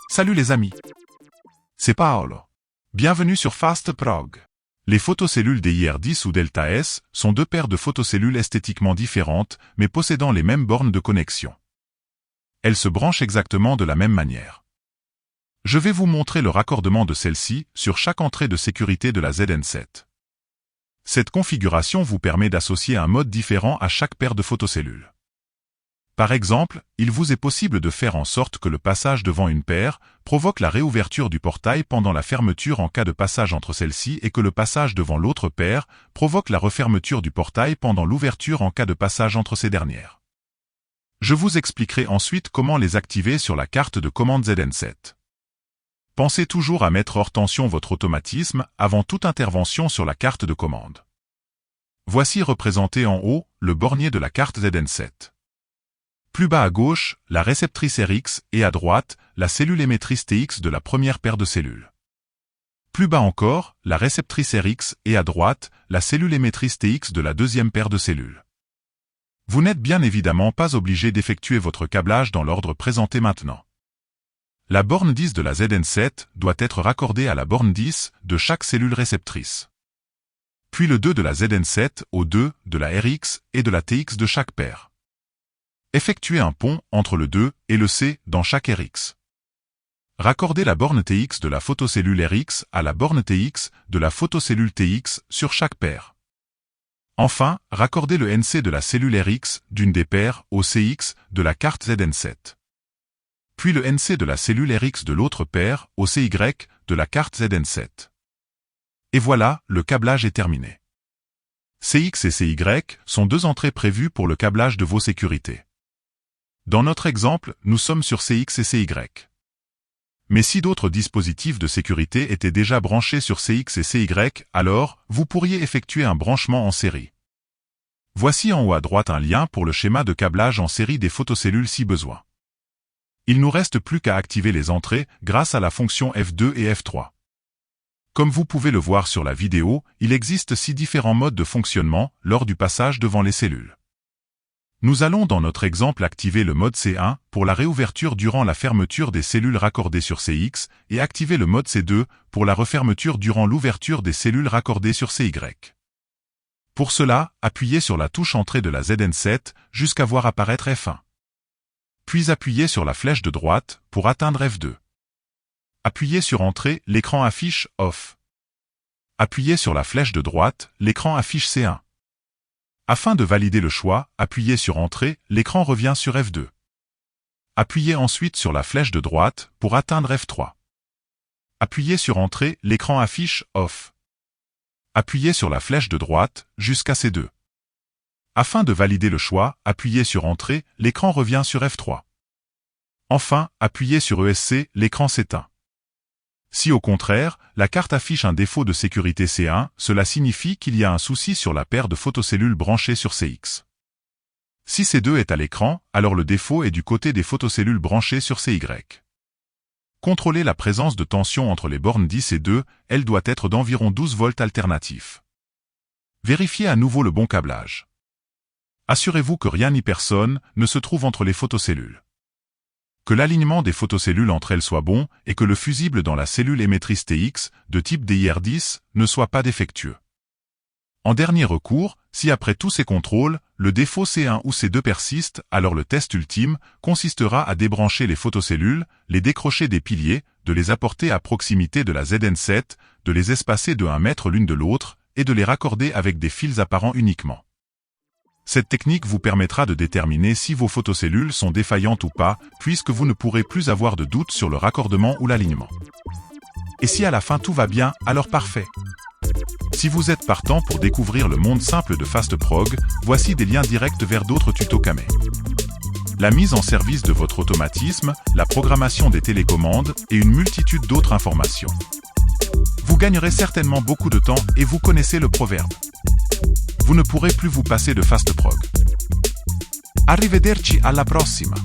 Salut les amis. C'est Paolo. Bienvenue sur FastProg. Les photocellules DIR10 ou Delta S sont deux paires de photocellules esthétiquement différentes mais possédant les mêmes bornes de connexion. Elles se branchent exactement de la même manière. Je vais vous montrer le raccordement de celle-ci sur chaque entrée de sécurité de la ZN7. Cette configuration vous permet d'associer un mode différent à chaque paire de photocellules. Par exemple, il vous est possible de faire en sorte que le passage devant une paire provoque la réouverture du portail pendant la fermeture en cas de passage entre celles-ci et que le passage devant l'autre paire provoque la refermeture du portail pendant l'ouverture en cas de passage entre ces dernières. Je vous expliquerai ensuite comment les activer sur la carte de commande ZN7. Pensez toujours à mettre hors tension votre automatisme avant toute intervention sur la carte de commande. Voici représenté en haut le bornier de la carte ZN7. Plus bas à gauche, la réceptrice RX et à droite, la cellule émettrice TX de la première paire de cellules. Plus bas encore, la réceptrice RX et à droite, la cellule émettrice TX de la deuxième paire de cellules. Vous n'êtes bien évidemment pas obligé d'effectuer votre câblage dans l'ordre présenté maintenant. La borne 10 de la ZN7 doit être raccordée à la borne 10 de chaque cellule réceptrice. Puis le 2 de la ZN7 au 2 de la RX et de la TX de chaque paire. Effectuez un pont entre le 2 et le C dans chaque RX. Raccordez la borne TX de la photocellule RX à la borne TX de la photocellule TX sur chaque paire. Enfin, raccordez le NC de la cellule RX d'une des paires au CX de la carte ZN7. Puis le NC de la cellule RX de l'autre paire au CY de la carte ZN7. Et voilà, le câblage est terminé. CX et CY sont deux entrées prévues pour le câblage de vos sécurités. Dans notre exemple, nous sommes sur CX et CY. Mais si d'autres dispositifs de sécurité étaient déjà branchés sur CX et CY, alors, vous pourriez effectuer un branchement en série. Voici en haut à droite un lien pour le schéma de câblage en série des photocellules si besoin. Il nous reste plus qu'à activer les entrées grâce à la fonction F2 et F3. Comme vous pouvez le voir sur la vidéo, il existe 6 différents modes de fonctionnement lors du passage devant les cellules. Nous allons dans notre exemple activer le mode C1 pour la réouverture durant la fermeture des cellules raccordées sur CX et activer le mode C2 pour la refermeture durant l'ouverture des cellules raccordées sur CY. Pour cela, appuyez sur la touche entrée de la ZN7 jusqu'à voir apparaître F1. Puis appuyez sur la flèche de droite pour atteindre F2. Appuyez sur Entrée, l'écran affiche Off. Appuyez sur la flèche de droite, l'écran affiche C1. Afin de valider le choix, appuyez sur Entrée, l'écran revient sur F2. Appuyez ensuite sur la flèche de droite pour atteindre F3. Appuyez sur Entrée, l'écran affiche Off. Appuyez sur la flèche de droite jusqu'à C2. Afin de valider le choix, appuyez sur Entrée, l'écran revient sur F3. Enfin, appuyez sur ESC, l'écran s'éteint. Si au contraire, la carte affiche un défaut de sécurité C1, cela signifie qu'il y a un souci sur la paire de photocellules branchées sur CX. Si C2 est à l'écran, alors le défaut est du côté des photocellules branchées sur CY. Contrôlez la présence de tension entre les bornes 10 et 2, elle doit être d'environ 12 volts alternatifs. Vérifiez à nouveau le bon câblage. Assurez-vous que rien ni personne ne se trouve entre les photocellules. Que l'alignement des photocellules entre elles soit bon et que le fusible dans la cellule émettrice TX, de type DIR10, ne soit pas défectueux. En dernier recours, si après tous ces contrôles, le défaut C1 ou C2 persiste, alors le test ultime consistera à débrancher les photocellules, les décrocher des piliers, de les apporter à proximité de la ZN7, de les espacer de 1 mètre l'une de l'autre, et de les raccorder avec des fils apparents uniquement. Cette technique vous permettra de déterminer si vos photocellules sont défaillantes ou pas, puisque vous ne pourrez plus avoir de doute sur le raccordement ou l'alignement. Et si à la fin tout va bien, alors parfait. Si vous êtes partant pour découvrir le monde simple de FastProg, voici des liens directs vers d'autres tutos Camé. La mise en service de votre automatisme, la programmation des télécommandes et une multitude d'autres informations. Vous gagnerez certainement beaucoup de temps et vous connaissez le proverbe. Vous ne pourrez plus vous passer de FastProg. Arrivederci alla prossima!